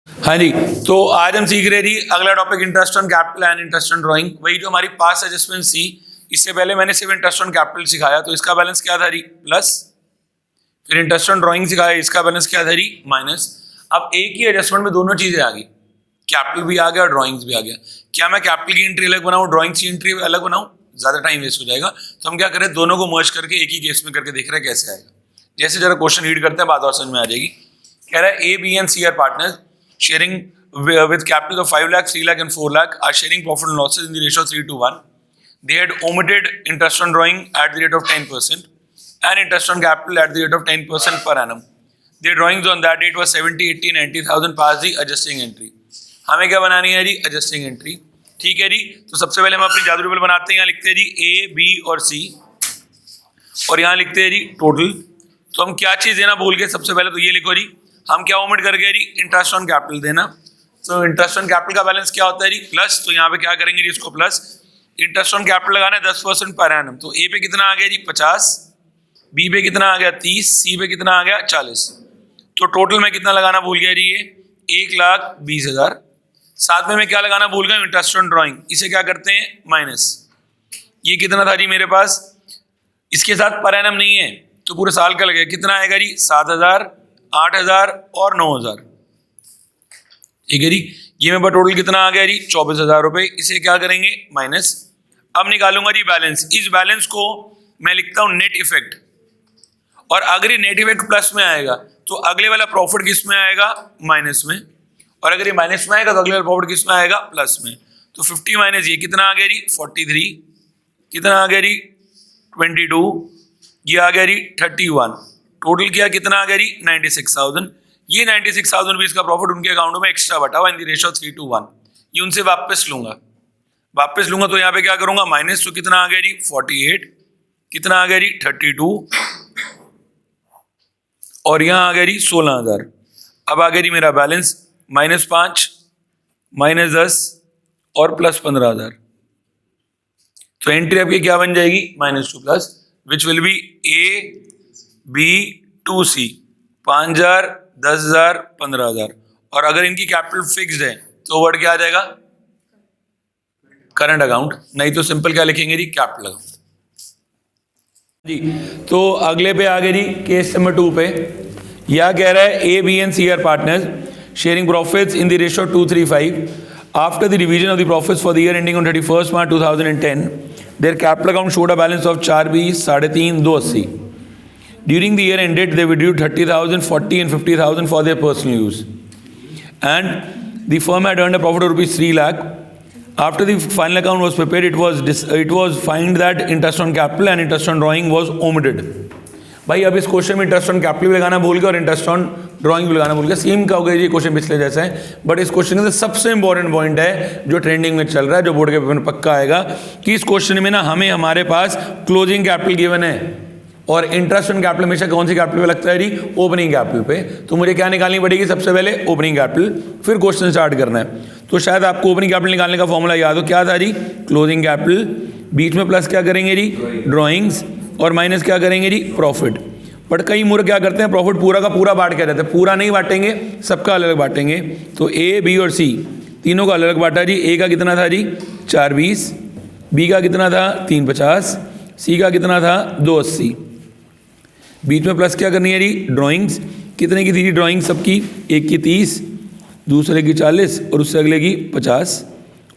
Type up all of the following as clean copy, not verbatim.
हाँ जी, तो आज हम सीख रहे जी अगला topic interest on capital and interest on drawing. वही जो हमारी पास एडजस्टमेंट सी, इससे पहले मैंने सिर्फ इंटरेस्ट ऑन कैपिटल सिखाया, तो इसका बैलेंस क्या था जी प्लस, फिर इंटरेस्ट ऑन ड्राइंग सिखाया, इसका बैलेंस क्या था जी माइनस। अब एक ही एडजस्टमेंट में दोनों चीजें आ गई, कैपिटल भी आ गया और ड्राइंग्स भी आ गया। क्या मैं कैपिटल की एंट्री अलग बनाऊं, ड्राइंग्स की एंट्री अलग बनाऊं, ज्यादा टाइम वेस्ट हो जाएगा। तो हम क्या करें, दोनों को मर्ज करके एक ही केस में करके देख रहे हैं कैसे आएगा। जैसे जरा क्वेश्चन रीड करते हैं, बात और समझ में आ जाएगी। कह रहा है A B and C are partners sharing with capital of 5 lakh, 3 lakh and 4 lakh are sharing profit and losses in the ratio 3:1. They had omitted interest on drawing at the rate of 10% and interest on capital at the rate of 10% per annum. Their drawings on that date was 70, 80, 90,000 past the adjusting entry. हमें क्या बनानी है जी, adjusting entry। ठीक है जी, तो सबसे पहले हम अपनी जादू टेबल बनाते हैं। यहाँ लिखते हैं जी A, B और C, और यहाँ लिखते हैं जी टोटल। तो हम क्या चीज़ देना भूल गए, सबसे पहले तो ये लिखो जी, हम क्या ओमिट कर गए जी, इंटरेस्ट ऑन कैपिटल देना। तो इंटरेस्ट ऑन कैपिटल का बैलेंस क्या होता है जी प्लस, तो यहाँ पे क्या करेंगे जी इसको प्लस, इंटरेस्ट ऑन कैपिटल लगाना है 10% पर एनम। तो ए पे कितना आ गया जी 50, बी पे कितना आ गया 30, सी पे कितना आ गया 40। तो टोटल में कितना लगाना भूल गया जी, ये 1,20,000। साथ में मैं क्या लगाना भूल गया, इंटरेस्ट ऑन ड्राइंग, इसे क्या करते हैं माइनस। ये कितना था जी मेरे पास, इसके साथ पर एनम नहीं है तो पूरे साल का लगेगा, कितना आएगा जी 7,000, 8,000 और 9,000। ठीक है जी, ये मेरे पास टोटल कितना आ गया जी 24,000 रुपए। इसे क्या करेंगे माइनस। अब निकालूंगा जी बैलेंस। इस बैलेंस को मैं लिखता हूं नेट इफेक्ट, और अगर ये नेट इफेक्ट प्लस में आएगा तो अगले वाला प्रॉफिट किस में आएगा, माइनस में, और अगर ये माइनस में आएगा तो अगले वाला प्रॉफिट किस में आएगा, प्लस में। तो 50 माइनस ये कितना आ गया जी 43, कितना आ गया जी 22, ये आ गया जी 31। टोटल किया कितना आ गया जी 96,000। ये 96,000 रुपीज का प्रॉफिट उनके अकाउंट में एक्स्ट्रा बटा हुआ इन द रेशियो 3:1। ये उनसे वापस लूंगा तो यहाँ पे क्या करूंगा माइनस। तो कितना आ गया जी 48, कितना आ गया जी 32, और यहाँ आ गया जी 16,000। अब आ गया जी मेरा बैलेंस -5, -10 और +15,000। तो एंट्री आपकी क्या बन जाएगी -2 plus, which will be A, B, 2C, 5,000, 10,000, 15,000। और अगर इनकी कैपिटल फिक्स्ड है तो वर्ड क्या आ जाएगा, करंट अकाउंट, नहीं तो सिंपल क्या लिखेंगे जी कैपिटल अकाउंट जी। तो अगले पे आ गए जी केस नंबर 2 पे। यह कह रहा है A, B and C are partners sharing profits in the ratio 2:3:5. After the division of the profits for the year ending on 31st March 2010, their capital account showed a balance of 420, 350, 280. During the year ended, they withdrew 30,000, 40 and 50,000 for their personal use. And the firm had earned a profit of rupees 3 lakh. After the final account was prepared, it was found that interest on capital and interest on drawing was omitted. भाई अब इस question में interest on capital भी लगाना भूल गया और interest on drawing भी लगाना भूल गया। सेम का हो गया जी क्वेश्चन पिछले जैसा है, बट इस क्वेश्चन का सबसे इंपॉर्टेंट पॉइंट है जो ट्रेंडिंग में चल रहा है, जो बोर्ड के पेपर में पक्का आएगा, कि इस क्वेश्चन में ना हमें हमारे पास क्लोजिंग कैपिटल गिवन है और इंटरेस्ट ऑन कैपिटल हमेशा कौन सी कैपिटल पे लगता है जी, ओपनिंग कैपिटल पे। तो मुझे क्या निकालनी पड़ेगी, सबसे पहले ओपनिंग कैपिटल, फिर क्वेश्चन स्टार्ट करना है। तो शायद आपको ओपनिंग कैपिटल निकालने का फॉर्मूला याद हो, क्या था जी क्लोजिंग कैपिटल, बीच में प्लस क्या करेंगे जी ड्राइंग्स, और माइनस क्या करेंगे जी प्रॉफिट। बट कई मूर्ख क्या करते हैं, प्रॉफिट पूरा का पूरा बांट के रहते हैं, पूरा नहीं बांटेंगे, सबका अलग अलग बांटेंगे। तो A, B और C तीनों का अलग अलग बांटा जी। A का कितना था जी 420, B का कितना था 350, C का कितना था 280। बीच में प्लस क्या करनी है जी ड्राइंग्स, कितने की थी जी ड्राइंग सबकी, एक की 30, दूसरे की 40 और उससे अगले की 50।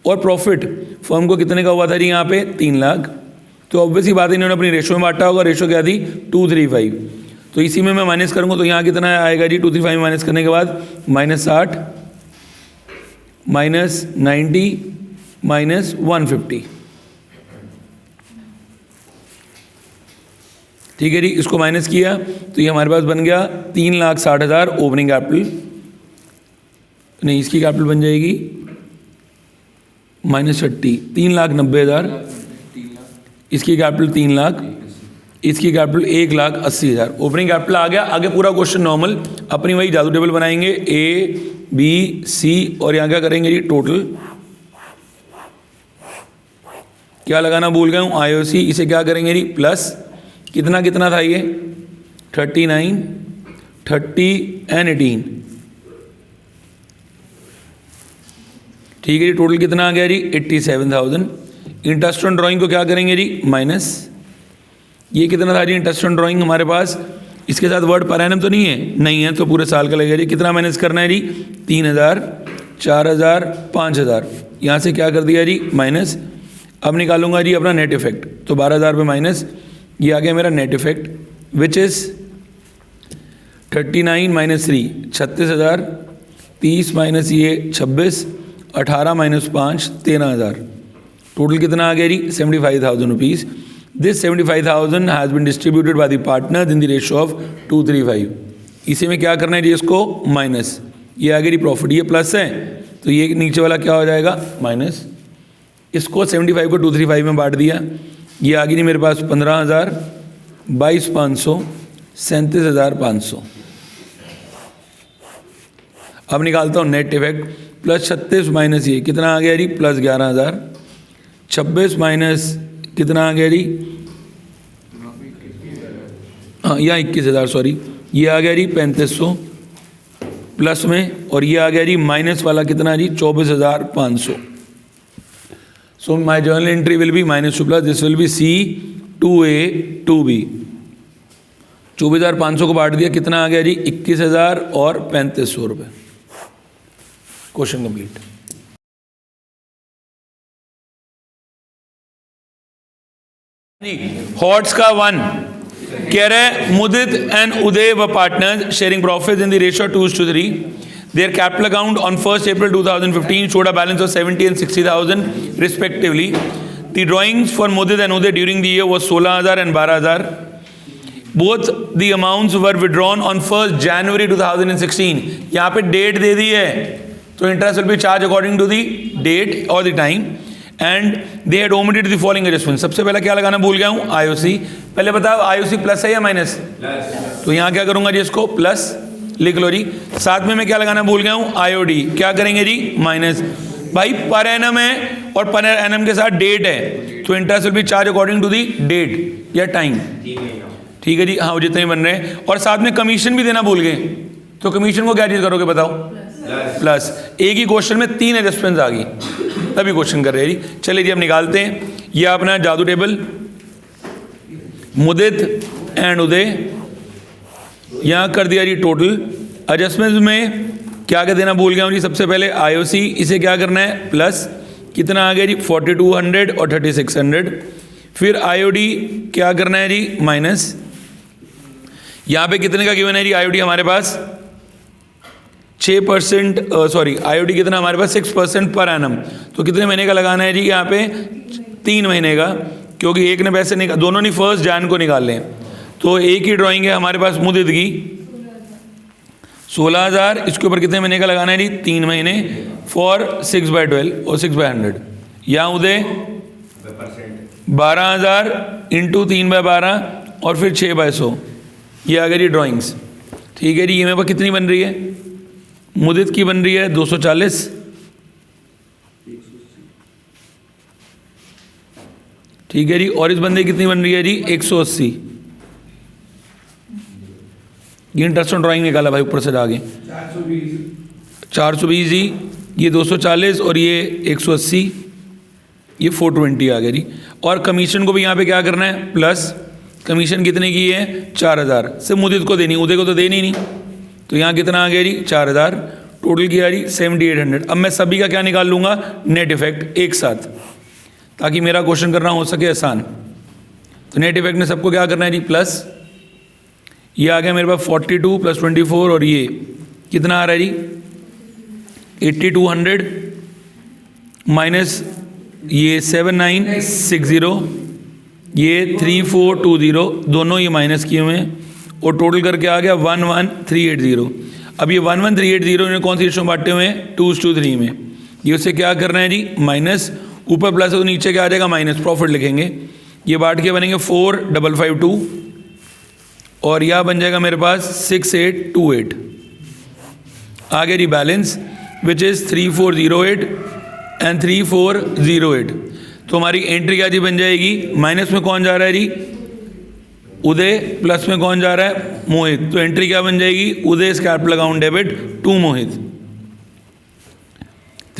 और प्रॉफिट फर्म को कितने का हुआ था जी यहाँ पे 3 लाख। तो ऑब्वियसली बात है इन्होंने अपनी रेशो में बांटा होगा, रेशो क्या थी 2:3:5। तो इसी में मैं माइनस करूँगा तो यहाँ कितना आएगा जी 2:3:5 में माइनस करने के बाद -60, -90, -150। ठीक है जी, इसको माइनस किया तो ये हमारे पास बन गया 3,60,000 ओपनिंग कैपिटल, नहीं इसकी कैपिटल बन जाएगी -30, 3,90,000, इसकी कैपिटल 3 लाख, इसकी कैपिटल 1,80,000। ओपनिंग कैपिटल आ गया। आगे पूरा क्वेश्चन नॉर्मल अपनी वही जादू टेबल बनाएंगे, A, B, C और यहाँ क्या करेंगे जी टोटल। क्या लगाना भूल गया हूँ IOC, इसे क्या करेंगे जी प्लस, कितना कितना था ये 39, 30 एंड 18। ठीक है जी, टोटल कितना आ गया जी 87,000। इंटरेस्ट ऑन ड्राइंग को क्या करेंगे जी माइनस, ये कितना था जी इंटरेस्ट ऑन ड्राइंग हमारे पास, इसके साथ वर्ड पर एनम तो नहीं है, नहीं है तो पूरे साल का लगेगा जी। कितना माइनस करना है जी 3,000, 4,000, 5,000, यहाँ से क्या कर दिया जी माइनस। अब निकालूंगा जी अपना नेट इफेक्ट, तो 12,000 पे माइनस, ये आ गया मेरा net effect which is 39 minus 3 36,000, 30 minus ये 26, 18 माइनस 5 13,000, टोटल कितना आ गया जी 75,000 rupees. This 75,000 has been distributed by the partners in the ratio of 235। इसी में क्या करना है जी इसको माइनस, ये आ गया जी प्रॉफिट, ये प्लस है तो ये नीचे वाला क्या हो जाएगा माइनस। इसको 75 को 235 में बांट दिया, ये आ गई जी मेरे पास 15,000, 22,500, 37,500। अब निकालता हूँ नेट इफेक्ट, प्लस 36 माइनस ये कितना आ गया जी प्लस 11,000, 26 माइनस कितना आ गया जी, हाँ यहाँ 21,000 सॉरी, ये आ गया जी 3500 प्लस में, और ये आ गया जी माइनस वाला कितना G 24,500। So my journal entry will be -2 plus this will be C2A 2B। 24,500 को बांट दिया, कितना आ गया जी 21,000 और 3,500 रुपये। Question complete. हॉट्स का 1 कह रहा है मुदित एंड उदय व partners sharing profits in the ratio 2:3। Their capital account on 1st April 2015 showed a balance of 70 and 60,000 respectively. The drawings for Mudit and Uday during the year was 16,000 and 12,000. Both the amounts were withdrawn on 1st January 2016. यहाँ पे date दे दी है तो interest will be charge according to the date और the time and they had omitted the following adjustment. सबसे पहले क्या लगाना भूल गया हूँ IOC। पहले बताओ IOC प्लस है या माइनस, तो यहाँ क्या करूँगा जी इसको प्लस लिख लो जी। साथ में मैं क्या लगाना भूल गया हूँ IOD, क्या करेंगे जी माइनस। भाई पर एनम है और पर एनम के साथ डेट है तो interest will be charge according to the date या टाइम। ठीक है जी, हाँ जितने बन रहे हैं, और साथ में कमीशन भी देना भूल गए तो कमीशन को क्या चीज़ करोगे बताओ प्लस। एक ही क्वेश्चन में 3 एडजस्टमेंट्स आ गई तभी क्वेश्चन कर रहे हैं जी। चलिए जी अब निकालते हैं, ये अपना जादू टेबल मुदित एंड उदय, यहाँ कर दिया जी टोटल। एडजस्टमेंट्स में क्या क्या देना भूल गया हूँ जी। सबसे पहले IOC, इसे क्या करना है प्लस, कितना आ गया जी 4,200 और 3,600। फिर IOD क्या करना है जी माइनस, यहाँ पे कितने का गिवन है जी IOD हमारे पास 6%, सॉरी IOD कितना हमारे पास 6% पर एनम, तो कितने महीने का लगाना है जी यहाँ पे 3 महीने का, क्योंकि एक ने पैसे निकाल, दोनों ने 1 जन को निकाल लें। तो एक ही ड्राइंग है हमारे पास मुदित की 16,000, इसके ऊपर कितने महीने का लगाना है जी 3 महीने फॉर 6/12 और 6/100। यहाँ उदय 12,000 इंटू 3/12 और फिर 6/100, ये आ गई जी ड्राइंग्स। ठीक है जी, ये मेरे पास कितनी बन रही है, मुदित की बन रही है 240, ठीक है जी, और इस बंदे की कितनी बन रही है जी 180। ये इंटरेस्ट ऑन ड्राइंग निकाला भाई ऊपर से आगे 420 जी, ये 240 और ये 180, ये 420 आ गया जी। और कमीशन को भी यहाँ पे क्या करना है प्लस, कमीशन कितने की है 4,000, सिर्फ मुदित को देनी, उदय को तो देनी नहीं, तो यहाँ कितना आ गया जी 4,000, टोटल किया जी 7,800। अब मैं सभी का क्या निकाल लूँगा नेट इफेक्ट एक साथ, ताकि मेरा क्वेश्चन करना हो सके आसान। तो नेट इफेक्ट में सबको क्या करना है जी प्लस, ये आ गया मेरे पास 42 + 24 और ये कितना आ रहा है जी 8,200 माइनस ये 7,960, ये 3,420, दोनों ये माइनस किए हुए हैं और टोटल करके आ गया 11,380। अब ये 11,380 इन्होंने कौन सी रेशो में बांटे हुए हैं 2:3 में, ये उससे क्या करना है जी माइनस, ऊपर प्लस है तो नीचे क्या आ जाएगा माइनस, प्रॉफिट लिखेंगे। ये बांट के बनेंगे 4,552 और यह बन जाएगा मेरे पास 6,828। आ गया जी बैलेंस विच इज़ 3,408 एंड 3,408। तो हमारी एंट्री क्या जी बन जाएगी, माइनस में कौन जा रहा है जी उदय, प्लस में कौन जा रहा है मोहित, तो एंट्री क्या बन जाएगी Uday capital account debit to Mohit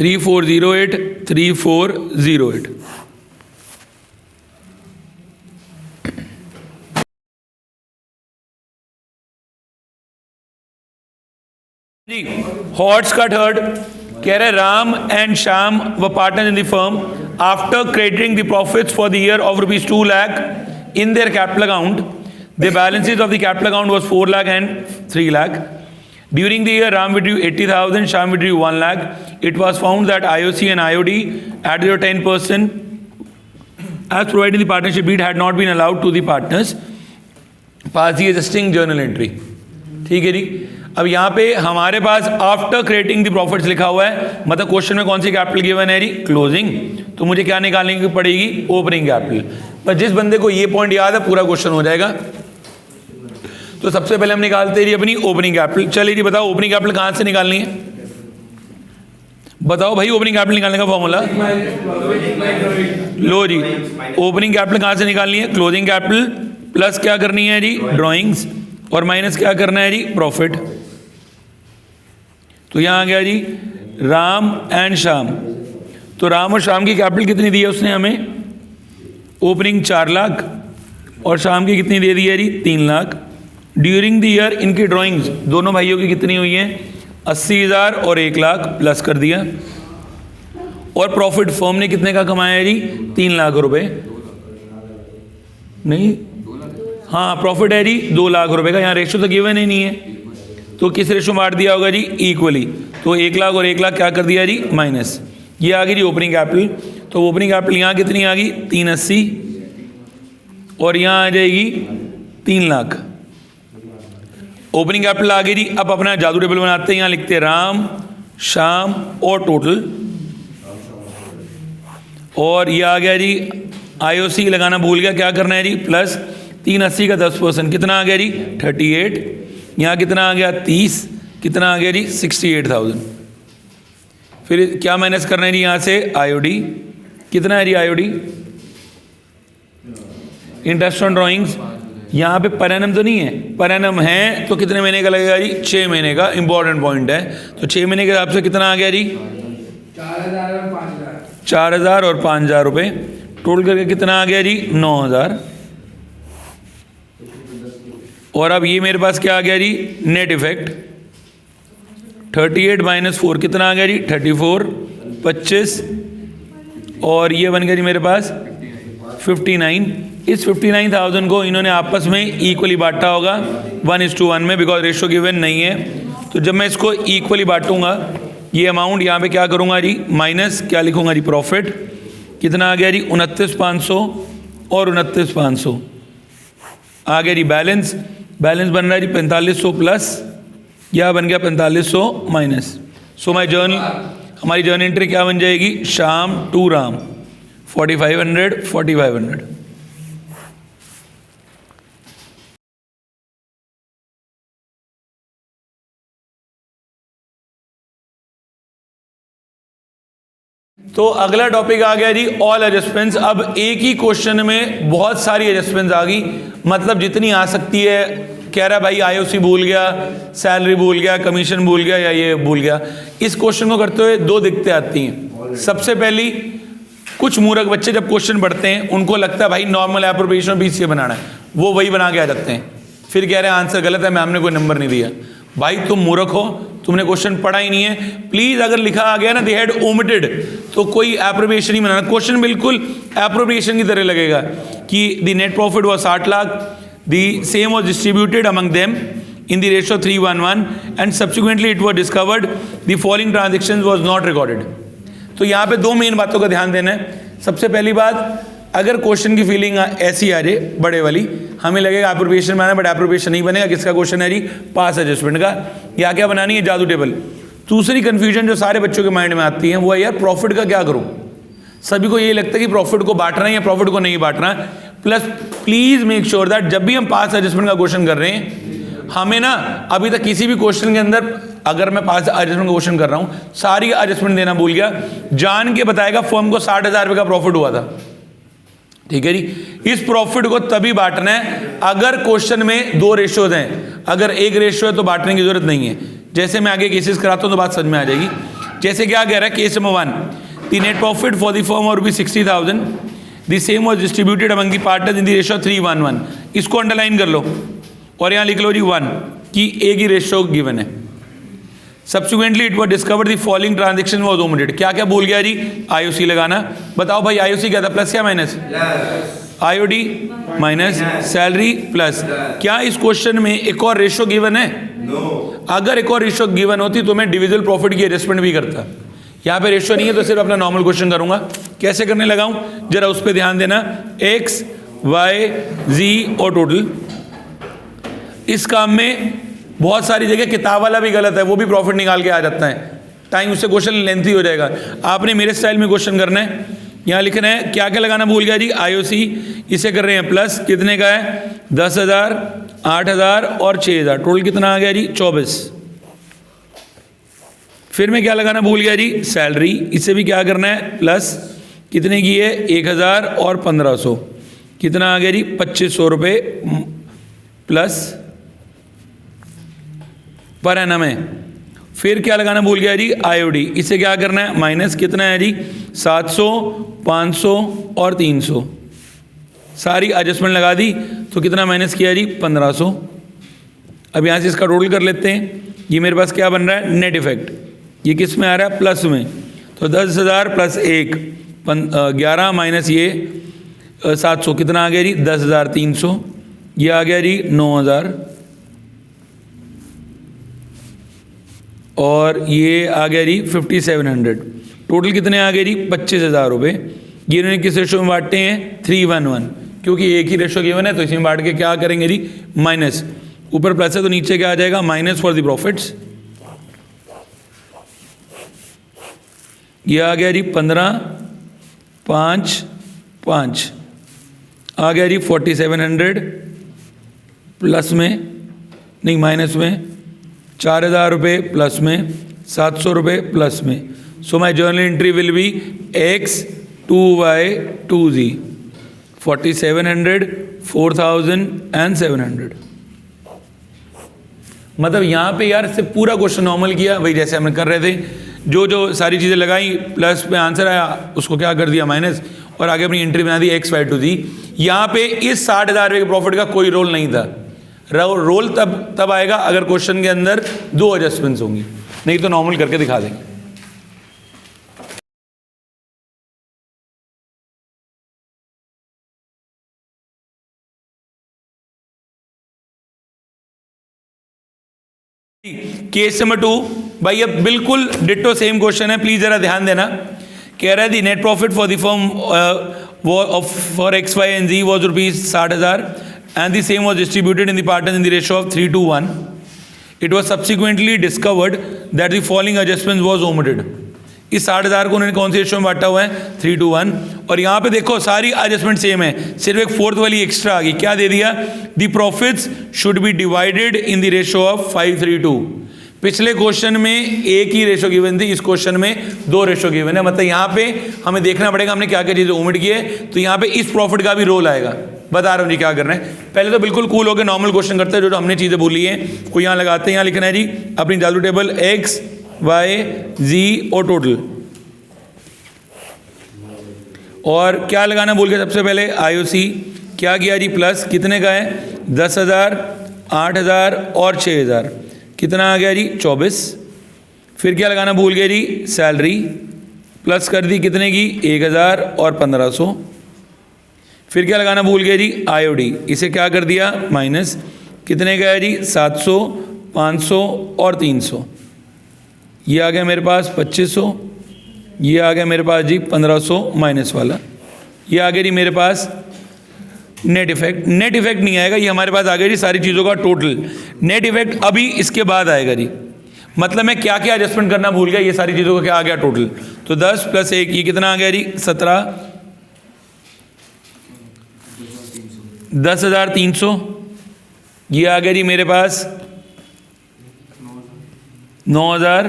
3408 3408। जी हॉट्स का थर्ड कह रहे Ram and Shyam were partner in the firm after crediting the profits for the year of ₹2 lakh in their capital account. The balances of the capital account was 4 lakh and 3 lakh. During the year, Ram withdrew 80,000, Shyam withdrew 1 lakh. It was found that IOC and IOD at their 10% as provided in the partnership deed had not been allowed to the partners. Pass the adjusting journal entry. ठीक है जी। अब यहाँ पे हमारे पास after creating the profits लिखा हुआ है, मतलब क्वेश्चन में कौन सी कैपिटल गिवन है जी? क्लोजिंग। तो मुझे क्या निकालने की पड़ेगी? Opening capital. पर जिस बंदे को ये पॉइंट याद है पूरा क्वेश्चन हो जाएगा। तो सबसे पहले हम निकालते हैं अपनी ओपनिंग कैपिटल। चलिए जी बताओ ओपनिंग कैपिटल कहाँ से निकालनी है? बताओ भाई ओपनिंग कैपिटल निकालने का फॉर्मूला। लो जी ओपनिंग कैपिटल कहाँ से निकालनी है? क्लोजिंग कैपिटल प्लस क्या करनी है जी? ड्रॉइंग्स, और माइनस क्या करना है जी? प्रॉफिट। तो यहाँ आ गया जी राम एंड श्याम। तो राम और श्याम की कैपिटल कितनी दी है उसने हमें? ओपनिंग 4 लाख, और श्याम की कितनी दे दी है जी? 3 लाख। ड्यूरिंग द ईयर इनकी ड्राइंग्स दोनों भाइयों की कितनी हुई है? 80,000 और 1 लाख प्लस कर दिया। और प्रॉफिट फर्म ने कितने का कमाया है जी? 3 लाख रुपए। नहीं, हाँ प्रॉफिट है जी 2 लाख रुपए का। यहाँ रेशियो तो गिवन ही नहीं है, तो किस रेशियो में बांट दिया होगा जी? इक्वली। तो 1 लाख और 1 लाख क्या कर दिया जी? माइनस। ये आ गई जी ओपनिंग कैपिटल। तो ओपनिंग कैपिटल यहाँ कितनी आ गई? 380, और यहाँ आ जाएगी 3 लाख। ओपनिंग कैपिटल आ गई जी। अब अपना जादू टेबल बनाते हैं। यहाँ लिखते हैं राम, श्याम और टोटल, और ये आ गया जी IOC लगाना भूल गया, क्या करना है जी? प्लस 380 का 10%, कितना आ गया जी? 38। यहाँ कितना आ गया? 30। कितना आ गया जी? 68,000। फिर क्या माइनस करना है जी यहाँ से? IOD। कितना है जी IOD? Interest on drawings. यहाँ पे पर एनम तो नहीं है, पर एनम है तो कितने महीने का लगेगा जी? 6 महीने का। इंपॉर्टेंट पॉइंट है। तो 6 महीने के हिसाब से कितना आ गया जी? 4,000 और 5,000 रुपये। टोटल करके कितना आ गया जी? 9,000। और अब ये मेरे पास क्या आ गया जी? नेट इफेक्ट 38 - 4 कितना आ गया जी? 34, 25, और ये बन गया जी मेरे पास 59। इस 59,000 को इन्होंने आपस में इक्वली बांटा होगा 1:1 में, बिकॉज रेशो गिवन नहीं है। तो जब मैं इसको इक्वली बांटूंगा ये अमाउंट यहाँ पे क्या करूँगा जी? माइनस क्या लिखूँगा जी? प्रॉफिट। कितना आ गया जी? 29,500 और 29,500 आ गया जी। बैलेंस बन रहा है जी 4500 प्लस, या बन गया 4500 माइनस। सो माई जर्नल, हमारी जर्नल एंट्री क्या बन जाएगी? श्याम टू राम 4500 4500। तो अगला टॉपिक आ गया जी ऑल एडजस्टमेंट्स। अब एक ही क्वेश्चन में बहुत सारी एडजस्टमेंट्स आ गई, मतलब जितनी आ सकती है। कह रहा है भाई IOC भूल गया, सैलरी भूल गया, कमीशन भूल गया, या ये भूल गया। इस क्वेश्चन को करते हुए 2 दिक्कतें आती हैं। सबसे पहली, कुछ मूर्ख बच्चे जब क्वेश्चन पढ़ते हैं उनको लगता है भाई नॉर्मल एप्रोप्रिएशन BCA बनाना है, वो वही बना के आ जाते हैं। फिर कह रहे हैं आंसर गलत है, मैम ने कोई नंबर नहीं दिया। भाई तुम मूर्ख हो, तुमने क्वेश्चन पढ़ा ही नहीं है। प्लीज अगर लिखा आ गया ना दे हैड ओमिटेड, तो कोई एप्रोप्रिएशन ही बनाना। क्वेश्चन बिल्कुल एप्रोप्रिएशन की तरह लगेगा कि the net profit was 60 lakh, the same was distributed among them in the ratio 3:1 and subsequently it was discovered the following transactions was not recorded। तो यहाँ पे 2 मेन बातों का ध्यान देना है। सबसे पहली बात, अगर क्वेश्चन की फीलिंग ऐसी आ जाए बड़े वाली, हमें लगेगा एप्रोप्रिएशन बनाना, बट एप्रोप्रिएशन नहीं बनेगा। किसका क्वेश्चन है जी? पास एडजस्टमेंट का। या क्या बनानी है? जादू टेबल। दूसरी कंफ्यूजन जो सारे बच्चों के माइंड में आती है वो है यार प्रॉफिट का क्या करूँ। सभी को ये लगता है कि प्रॉफिट को बांटना है या प्रॉफिट को नहीं बांटना। Plus please make sure that जब भी हम पास एडजस्टमेंट का क्वेश्चन कर रहे हैं, हमें ना अभी तक किसी भी क्वेश्चन के अंदर, अगर मैं पास एडजस्टमेंट का क्वेश्चन कर रहा हूँ, सारी एडजस्टमेंट देना भूल गया, जान के बताएगा फर्म को 60,000 रुपये का प्रॉफिट हुआ था। ठीक है जी। इस प्रॉफिट को तभी बांटना है अगर क्वेश्चन में 2 रेशियोज हैं। अगर 1 रेशियो है तो बांटने की जरूरत नहीं है। जैसे मैं आगे केसेस कराता हूँ तो बात समझ में आ जाएगी। जैसे क्या कह रहा है case number 1, the net profit for the firm और 60,000, the same was distributed among the partners in the ratio 3:1:1। इसको अंडरलाइन कर लो और यहाँ लिख लो जी 1 कि ए की रेशियो गिवन है। Subsequently it was discovered the following transaction was omitted. क्या क्या भूल गया जी? आईओसी लगाना। बताओ भाई आईओसी क्या था, प्लस या minus? IOD minus salary plus. क्या इस क्वेश्चन में एक और रेशियो गिवन है? अगर एक और रेशियो गिवन होती तो मैं डिविजिबल प्रॉफिट की एडजस्टमेंट भी करता। यहाँ पे रेशियो नहीं है तो सिर्फ अपना नॉर्मल क्वेश्चन करूंगा। कैसे करने लगाऊं जरा उस पर ध्यान देना। एक्स वाई जी और टोटल। इस काम में बहुत सारी जगह किताब वाला भी गलत है, वो भी प्रॉफिट निकाल के आ जाता है, टाइम उससे क्वेश्चन लेंथी हो जाएगा। आपने मेरे स्टाइल में क्वेश्चन करना है। यहाँ लिखना है क्या क्या लगाना भूल गया जी? आईओसी, इसे कर रहे हैं प्लस, कितने का है? 10,000, 8,000 और 6,000, टोटल कितना आ गया जी? 24। फिर मैं क्या लगाना भूल गया जी? सैलरी, इसे भी क्या करना है? प्लस, कितने की है? 1,000 और 1,500, कितना आ गया जी? 2,500 रुपये प्लस पर एनम है। फिर क्या लगाना भूल गया जी? आईओडी, इसे क्या करना है? माइनस, कितना है जी? 700, 500 और 300। सारी एडजस्टमेंट लगा दी तो कितना माइनस किया जी? 1,500। अब यहाँ से इसका टोटल कर लेते हैं। ये मेरे पास क्या बन रहा है? Net effect. ये किस में आ रहा है? प्लस में। तो 10,000 प्लस 1 11 माइनस ये 700, कितना आ गया जी? 10,300। ये आ गया जी 9,000 और ये आ गया जी 5,700। टोटल कितने आ गए जी? 25,000 रुपये। ये इन्होंने किस रेशो में बांटते हैं? 3:1:1, क्योंकि एक ही रेशो गिवन है तो इसमें बांट के क्या करेंगे जी? माइनस। ऊपर प्लस है तो नीचे क्या आ जाएगा? Minus for the profits. ये आ गया जी 15, 5, 5 आ गया जी 4,700 प्लस में, नहीं माइनस में, 4,000 रुपये प्लस में, 700 रुपये प्लस में। So my journal entry will be x 2y 2z 4,700 4,000 and 700। मतलब यहाँ पे यार सिर्फ पूरा क्वेश्चन नॉर्मल किया, वही जैसे हम कर रहे थे। जो जो सारी चीज़ें लगाई प्लस पे आंसर आया उसको क्या कर दिया? माइनस, और आगे अपनी एंट्री बना दी एक्स वाई 2z। यहाँ पे इस 60,000 रुपये के प्रॉफिट का कोई रोल नहीं था। रोल तब आएगा अगर क्वेश्चन के अंदर 2 एडजस्टमेंट्स होंगी, नहीं तो नॉर्मल करके दिखा देंगे। केस नंबर 2 भाई, अब बिल्कुल डिट्टो सेम क्वेश्चन है, प्लीज जरा ध्यान देना। कह रहा है the net profit for the firm for X Y and Z was ₹60,000 and the same was distributed in the partners in the ratio of 3:1. It was subsequently discovered that the following adjustments was omitted. इस 60,000 को उन्होंने कौन से ratio में बांटा हुआ है? 3:1। और यहाँ पे देखो सारी एडजस्टमेंट सेम है, सिर्फ एक फोर्थ वाली एक्स्ट्रा आ गई। क्या दे दिया? The profits should be divided in the ratio of 5:3:2। पिछले क्वेश्चन में एक ही रेशियो गिवन थी, इस क्वेश्चन में 2 रेशियो गिवन है। मतलब यहाँ पे हमें देखना पड़ेगा हमने क्या क्या चीज़ें ओमिट की है। तो यहाँ पे इस प्रॉफिट का भी रोल आएगा। बता रहा हूँ जी क्या करना है। पहले तो बिल्कुल कूल होकर नॉर्मल क्वेश्चन करते हैं, जो हमने चीज़ें बोली हैं को यहाँ लगाते हैं। यहाँ लिखना है जी अपनी चालू टेबल एक्स वाई जी और टोटल, और क्या लगाना भूल गए सबसे पहले? आईओसी। क्या किया जी? प्लस, कितने का है? 10,000, 8,000 और 6,000, कितना आ गया जी? 24। फिर क्या लगाना भूल गए जी? सैलरी, प्लस कर दी कितने की? 1,000 और 1,500। फिर क्या लगाना भूल गए जी? आईओडी, इसे क्या कर दिया? माइनस, कितने का है जी? 700, 500 और 300। ये आ गया मेरे पास 2,500। ये आ गया मेरे पास जी 1,500 माइनस वाला। ये आ गया जी मेरे पास नेट इफेक्ट। नेट इफेक्ट नहीं आएगा, ये हमारे पास आ गया जी सारी चीज़ों का टोटल। नेट इफेक्ट अभी इसके बाद आएगा जी। मतलब मैं क्या क्या एडजस्टमेंट करना भूल गया, ये सारी चीज़ों का क्या आ गया टोटल। तो 10 + 1 ये कितना आ गया जी? 17, 10,300। ये आ गया जी मेरे पास 9,000।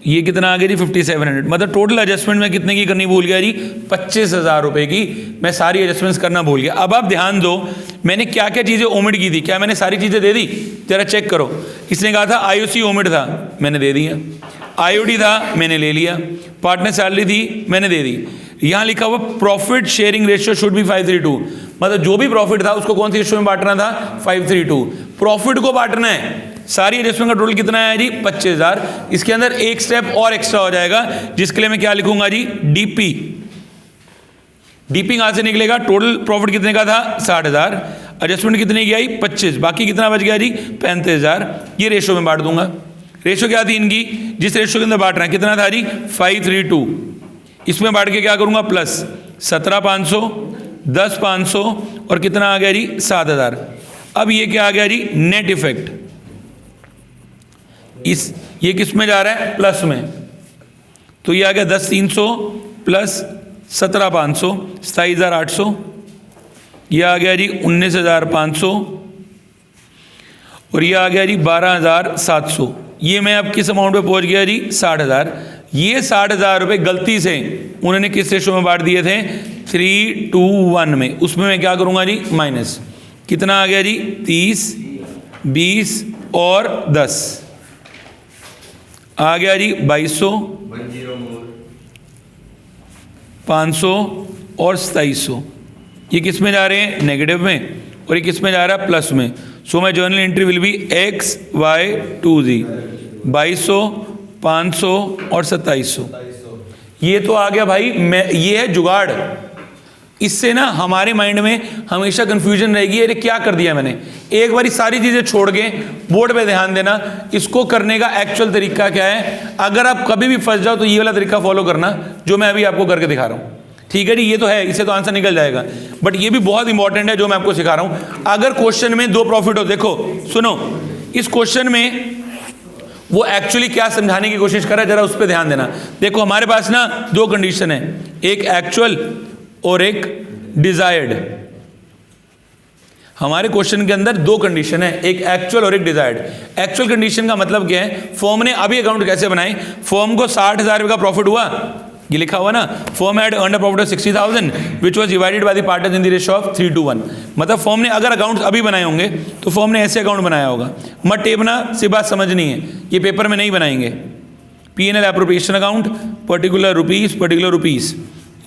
ये कितना आ गया जी? 5,700। मतलब टोटल एडजस्टमेंट में कितने की करनी भूल गया जी? 25,000 रुपये की मैं सारी एडजस्टमेंट्स करना भूल गया। अब आप ध्यान दो मैंने क्या क्या चीज़ें ओमिट की थी। क्या मैंने सारी चीज़ें दे दी? जरा चेक करो। इसने कहा था आईओसी ओमिट था, मैंने दे दिया। आईओडी था मैंने ले लिया, पार्टनर सैलरी थी मैंने दे दी। यहाँ लिखा हुआ profit sharing ratio should be 5:3:2, मतलब जो भी प्रॉफिट था उसको कौन सी रेशियो में बांटना था, 5:3:2। प्रॉफिट को बांटना है, सारी एडजस्टमेंट का टोटल कितना है जी, 25,000। इसके अंदर एक स्टेप और एक्स्ट्रा हो जाएगा, जिसके लिए मैं क्या लिखूंगा जी, डीपी। डीपी कहां से निकलेगा, टोटल प्रॉफिट कितने का था 60,000, एडजस्टमेंट कितने की आई 25, बाकी कितना बच गया जी 35,000। ये रेशियो में बांट दूंगा। रेशियो क्या थी इनकी, जिस रेशियो के अंदर बांट रहे हैं कितना था जी 5:3:2, इसमें बांट के क्या करूंगा, प्लस 17,500, 10,500 और कितना आ गया जी 7,000। अब ये क्या आ गया जी, नेट इफेक्ट, ये किस में जा रहा है, प्लस में, तो ये आ गया 10,300 प्लस 17,500 27,800, ये आ गया जी 19,500 और ये आ गया जी 12,700। ये मैं अब किस अमाउंट पे पहुंच गया जी 60,000। ये 60,000 रुपये गलती से उन्होंने किस रेशो में बांट दिए थे, 3:1 में। उसमें मैं क्या करूंगा जी, माइनस कितना आ गया जी 30, 20 और 10 आ गया जी 2,200, 500 और 2,700। ये किस में जा रहे हैं, नेगेटिव में, और ये किस में जा रहा है, प्लस में। So my journal entry will B XY2Z 2,200, 500 और 2,700। ये तो आ गया भाई, मैं ये है जुगाड़। इससे ना हमारे माइंड में हमेशा कंफ्यूजन रहेगी, अरे क्या कर दिया मैंने। एक बारी सारी चीज़ें छोड़ के बोर्ड पे ध्यान देना, इसको करने का एक्चुअल तरीका क्या है। अगर आप कभी भी फंस जाओ तो ये वाला तरीका फॉलो करना जो मैं अभी आपको करके दिखा रहा हूँ, ठीक है जी। ये तो है, इससे तो आंसर निकल जाएगा, बट ये भी बहुत इंपॉर्टेंट है जो मैं आपको सिखा रहा हूँ। अगर क्वेश्चन में 2 प्रॉफिट हो, देखो सुनो, इस क्वेश्चन में वो एक्चुअली क्या समझाने की कोशिश कर रहा है, जरा उस पर ध्यान देना। देखो हमारे पास ना 2 कंडीशन है, एक एक्चुअल और एक डिजायर्ड। हमारे क्वेश्चन के अंदर 2 कंडीशन है, एक एक्चुअल और एक डिजायर्ड। एक्चुअल कंडीशन का मतलब क्या है, फर्म ने अभी अकाउंट कैसे बनाए, फर्म को 60,000 रुपये का प्रॉफिट हुआ, ये लिखा हुआ ना, firm had earned a profit of 60,000 which was divided by the partners in the ratio of 3:1। मतलब फर्म ने अगर अकाउंट अभी बनाए होंगे तो फर्म ने ऐसे अकाउंट बनाया होगा। मत टेपना, से बात समझनी है, ये पेपर में नहीं बनाएंगे। P&L appropriation account, particular rupees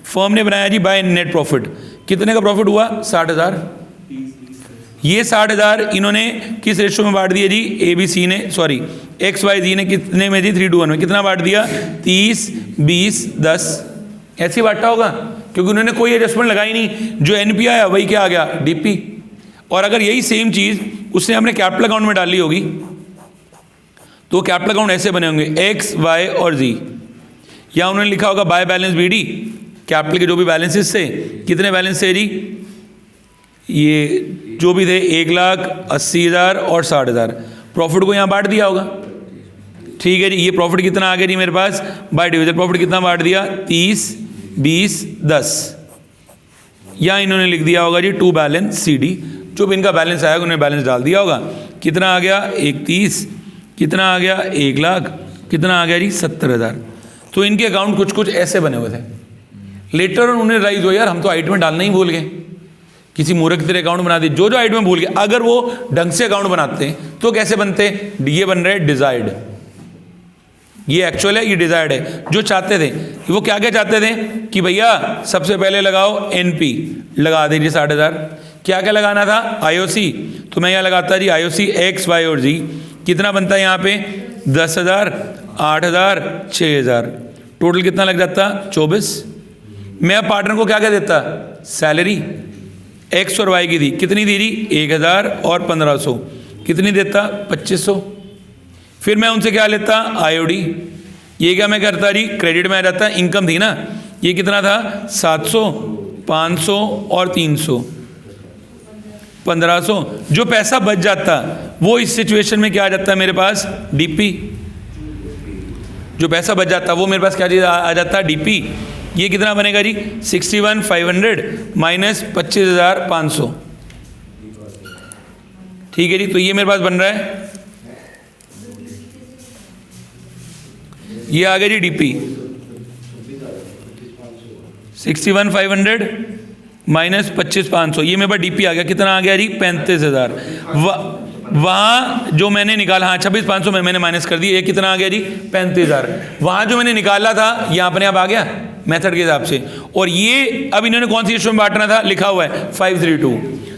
firm ने बनाया जी बाय नेट प्रॉफिट। कितने का प्रॉफिट हुआ, 60,000। ये 60,000 इन्होंने किस रेशियो में बांट दिया जी, ABC ने, सॉरी XYZ ने कितने में जी, 3:1 में। कितना बांट दिया, 30, 20, 10, ऐसे ही बांटा होगा, क्योंकि उन्होंने कोई एडजस्टमेंट लगाई नहीं। जो NP आया वही क्या आ गया, DP। और अगर यही सेम चीज़ उसने अपने कैपिटल अकाउंट में डाली होगी तो कैपिटल अकाउंट ऐसे बने होंगे, X, Y और Z। या उन्होंने लिखा होगा बाय बैलेंस BD, कैपिटल के जो भी बैलेंसेस थे, कितने बैलेंस थे जी, ये जो भी थे 1,80,000 और 60,000। प्रॉफिट को यहाँ बांट दिया होगा, ठीक है जी। ये प्रॉफिट कितना आ गया जी मेरे पास, बाय डिविजन प्रॉफिट कितना बांट दिया, 30, 20, 10। यहाँ इन्होंने लिख दिया होगा जी टू बैलेंस CD, जो भी इनका बैलेंस आएगा उन्होंने बैलेंस डाल दिया होगा। कितना आ गया, 31, कितना आ गया, 1,00,000, कितना आ गया जी 70,000। तो इनके अकाउंट कुछ कुछ ऐसे बने हुए थे। लेटर उन्हें राइज हो, यार हम तो आइटम डालना ही भूल गए, किसी मूर्ख की तरह अकाउंट बना दी, जो आइटम भूल गए। अगर वो ढंग से अकाउंट बनाते हैं तो कैसे बनते, ये बन रहे डिजायर्ड, ये एक्चुअल है, ये डिजायर्ड है। जो चाहते थे वो क्या क्या चाहते थे कि भैया सबसे पहले लगाओ NP, लगा दीजिए 60,000। क्या क्या लगाना था, IOC, तो मैं यहाँ लगाता जी IOC X, Y और Z। कितना बनता है यहाँ पे, 10,000, 8,000, 6,000, टोटल कितना लग जाता, 24। मैं अब पार्टनर को क्या क्या देता, सैलरी X और Y की थी, कितनी दी जी, 1,000 और 1,500, कितनी देता, 2,500। फिर मैं उनसे क्या लेता, IOD। ये क्या मैं करता जी, क्रेडिट में आ जाता, इनकम थी ना, ये कितना था, 700, 500 और 300, 1,500। जो पैसा बच जाता वो इस सिचुएशन में क्या आ जाता है मेरे पास, DP। जो पैसा बच जाता वो मेरे पास क्या चीज़ आ जाता, DP। ये कितना बनेगा जी, 61,500 माइनस 25,500, ठीक है जी। तो ये मेरे पास बन रहा है, ये आ गया जी DP, 61,500 माइनस 25,500, ये मेरे पास DP आ गया। कितना आ गया जी, 35,000। वहाँ जो मैंने निकाला, हाँ 26,500 में मैंने माइनस कर दी, ये कितना आ गया जी 35,000। वहाँ जो मैंने निकाला था ये अपने आप आ गया मेथड के हिसाब से। और ये अब इन्होंने कौन सी रेशो में बांटना था, लिखा हुआ है 5:3:2,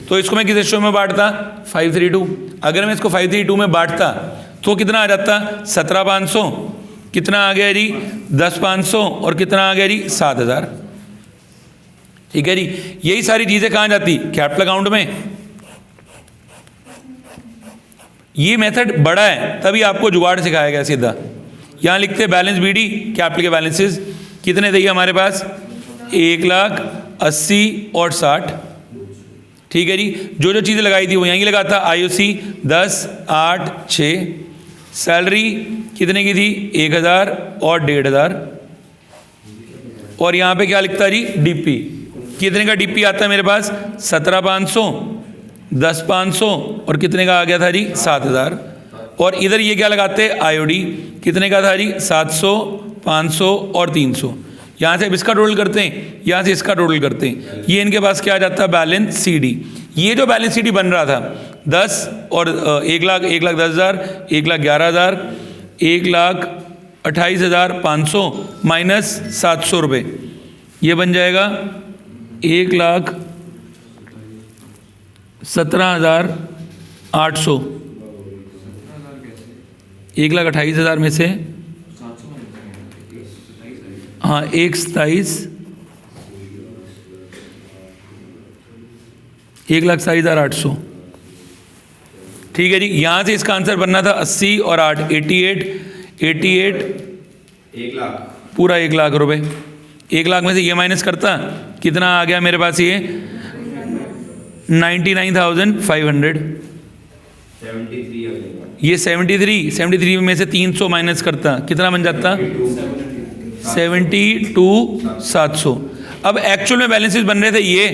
तो इसको मैं किस रेशो में बांटता 5:3:2। अगर मैं इसको 5:3:2 में बांटता तो कितना आ जाता 17,500, कितना आ गया जी 10,500 और कितना आ गया जी 7,000। ठीक है जी, यही सारी चीज़ें कहाँ जाती, कैपिटल अकाउंट में। ये मेथड बड़ा है तभी आपको जुगाड़ सिखाया गया सीधा। यहाँ लिखते बैलेंस बीडी, कैपिटल के बैलेंसेस कितने थे हमारे पास 1,80,000 और 60। ठीक है जी, जो जो चीज़ें लगाई थी वो यहीं लगा था। IOC 10, 8, 6, सैलरी कितने की थी 1,000 और 1,500। और यहाँ पे क्या लिखता जी DP, कितने का DP आता है मेरे पास 17,500, 10,500 और कितने का आ गया था जी 7,000। और इधर ये क्या लगाते IOD, कितने का था जी 700, 500 और 300। यहाँ से अब इसका टोटल करते हैं, यहाँ से इसका टोटल करते हैं, ये इनके पास क्या आ जाता है बैलेंस CD। ये जो बैलेंस CD बन रहा था 10 और 1,10,000, 1,11,000, 1,28,500 माइनस 700 रुपये, ये बन जाएगा 1,17,800। 1,28,000 में से हाँ 1,27,000, 1,27,800। ठीक है जी, यहाँ से इसका आंसर बनना था 80 और 8 88 1 लाख, पूरा 1 लाख रुपए। 1 लाख में से ये माइनस करता कितना आ गया मेरे पास, ये 99,500। 73 ये 73 में से 300 माइनस करता कितना बन जाता 72,700। अब एक्चुअल में बैलेंसेस बन रहे थे ये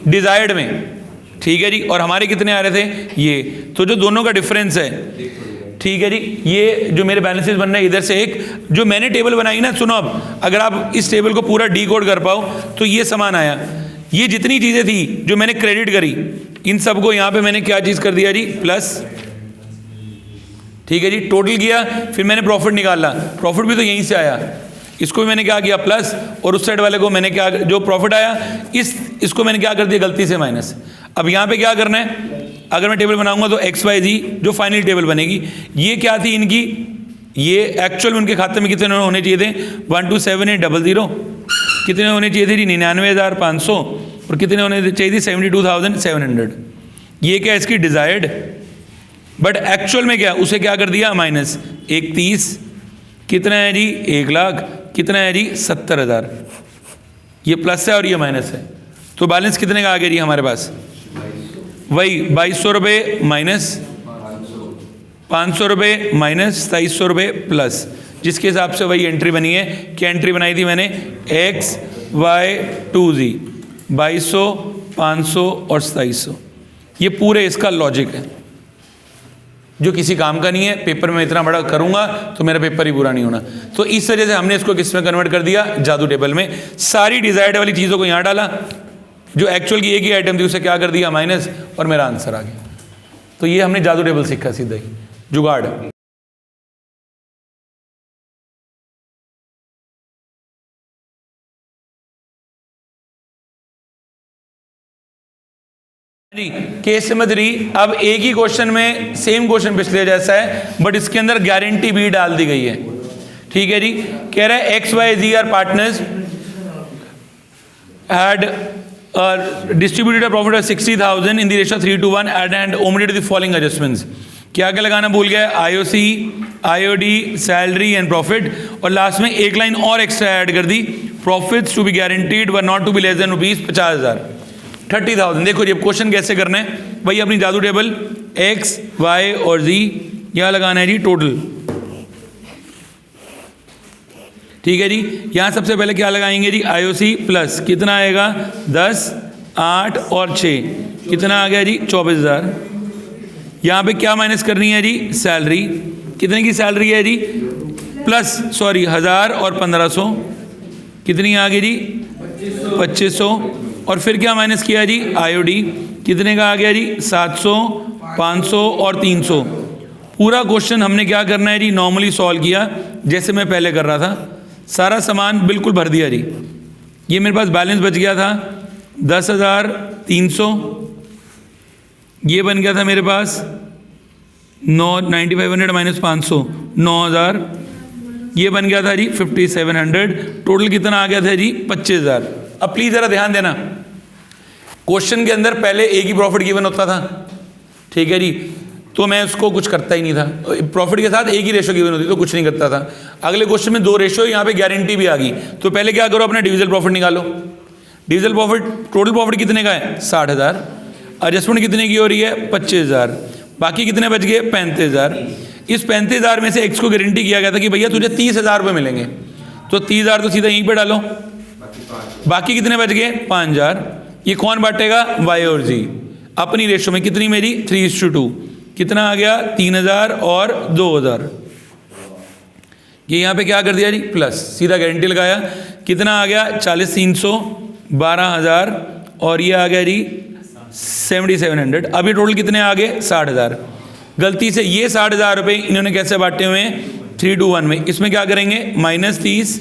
डिजायर्ड में, ठीक है जी, और हमारे कितने आ रहे थे ये, तो जो दोनों का डिफरेंस है, ठीक है जी, ये जो मेरे बैलेंसेस बन रहे हैं इधर से एक जो मैंने टेबल बनाई ना, सुनो अब अगर आप इस टेबल को पूरा डीकोड कर पाओ तो ये समान आया। ये जितनी चीज़ें थी जो मैंने क्रेडिट करी इन सबको यहाँ पे मैंने क्या चीज़ कर दिया जी प्लस। ठीक है जी, टोटल किया, फिर मैंने प्रॉफिट निकाला, प्रॉफिट भी तो यहीं से आया, इसको भी मैंने क्या किया प्लस, और उस साइड वाले को मैंने क्या, जो प्रॉफिट आया इसको मैंने क्या कर दिया गलती से माइनस। अब यहाँ पे क्या करना है, अगर मैं टेबल बनाऊंगा तो XYZ जो फाइनल टेबल बनेगी, ये क्या थी इनकी, ये एक्चुअल में उनके खाते में कितने होने चाहिए थे 127,800, कितने होने चाहिए थे जी 99,500, और कितने होने चाहिए थी 72,700। ये क्या इसकी डिजायर्ड, बट एक्चुअल में क्या उसे क्या कर दिया माइनस 31, कितना है जी 1 लाख, कितना है जी 70,000। ये प्लस है और ये माइनस है, तो बैलेंस कितने का आ गया जी हमारे पास, वही 2,200 रुपये माइनस 500 रुपये माइनस 2,300 रुपये प्लस, जिसके हिसाब से वही एंट्री बनी है। क्या एंट्री बनाई थी मैंने XY2Z 2,200, 500 और 2,300। ये पूरे इसका लॉजिक है जो किसी काम का नहीं है, पेपर में इतना बड़ा करूंगा तो मेरा पेपर ही पूरा नहीं होना। तो इस वजह से हमने इसको किस में कन्वर्ट कर दिया, जादू टेबल में। सारी डिजायर्ड वाली चीज़ों को यहाँ डाला, जो एक्चुअल की एक ही आइटम थी उसे क्या कर दिया माइनस, और मेरा आंसर आ गया। तो ये हमने जादू टेबल सीखा, सीधा ही जुगाड़। केस नंबर 3, अब एक ही क्वेश्चन में सेम क्वेश्चन पिछले जैसा है, बट इसके अंदर गारंटी भी डाल दी गई है। ठीक है जी, कह रहा है XYZ are partners had distributed a profit of 60,000 in the ratio 3:1 and omitted the following adjustments। क्या क्या लगाना भूल गया, IOC, IOD, salary and profit, और लास्ट में एक लाइन और एक्स्ट्रा ऐड कर दी, profits to be guaranteed were not to be less than ₹50,000 30,000। देखो जी अब क्वेश्चन कैसे करना है, वही अपनी जादू टेबल X, Y और Z यहाँ लगाना है जी टोटल। ठीक है जी, यहाँ सबसे पहले क्या लगाएंगे जी IOC प्लस, कितना आएगा 10, 8 और 6, कितना आ गया जी 24,000। यहाँ पे क्या माइनस करनी है जी सैलरी, कितने की सैलरी है जी प्लस 1,000 और 1,500, कितनी आ गई जी 2,500, और फिर क्या माइनस किया जी IOD, कितने का आ गया जी 700 500 और 300। पूरा क्वेश्चन हमने क्या करना है जी, नॉर्मली सॉल्व किया जैसे मैं पहले कर रहा था, सारा सामान बिल्कुल भर दिया जी। ये मेरे पास बैलेंस बच गया था 10,300, ये बन गया था मेरे पास 9,500 माइनस 500 9,000, ये बन गया था जी 5,700। टोटल कितना आ गया था जी 25,000। अब प्लीज़ ज़रा ध्यान देना, क्वेश्चन के अंदर पहले एक ही प्रॉफिट गिवन होता था, ठीक है जी, तो मैं उसको कुछ करता ही नहीं था। प्रॉफिट के साथ एक ही रेशो गिवन होती तो कुछ नहीं करता था। अगले क्वेश्चन में 2 रेशो, यहाँ पे गारंटी भी आ गई, तो पहले क्या करो, अपना डिविजल प्रॉफिट निकालो। डिविजल प्रॉफिट, टोटल प्रॉफिट कितने का है 60,000, एडजस्टमेंट कितने की हो रही है 25,000, बाकी कितने बच गए 35,000। इस 35,000 में से एक्स को गारंटी किया गया था कि भैया तुझे 30,000 रुपये मिलेंगे, तो 30,000 तो सीधा यहीं पे डालो, बाकी कितने बच गए 5,000। ये कौन बांटेगा, वाई और जी। अपनी रेशो में कितनी मेरी 3:2, कितना आ गया 3,000 और 2,000। ये यहाँ पे क्या कर दिया जी प्लस, सीधा गारंटी लगाया, कितना आ गया 40,300, 12,000 और ये आ गया जी 7,700। अभी टोटल कितने आ गए 60,000। गलती से ये 60,000 रुपये इन्होंने कैसे बांटे हुए हैं 3:1 में। इसमें क्या करेंगे -30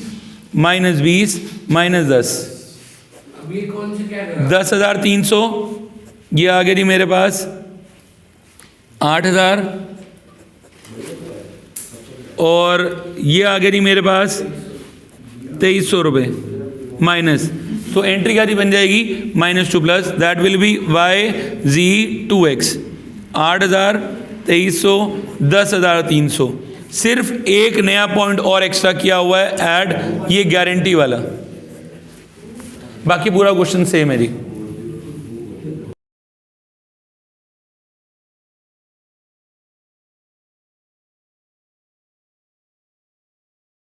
-20 -10, 10,300, ये आ गया जी मेरे पास 8,000 और ये आ गया जी मेरे पास 2,300 रुपये माइनस, तो एंट्री क्या जी बन जाएगी -2 plus, that will be YZ2X। 8,000 2,300 10,300। सिर्फ एक नया पॉइंट और एक्स्ट्रा किया हुआ है ऐड, ये गारंटी वाला, बाकी पूरा क्वेश्चन सेम है जी।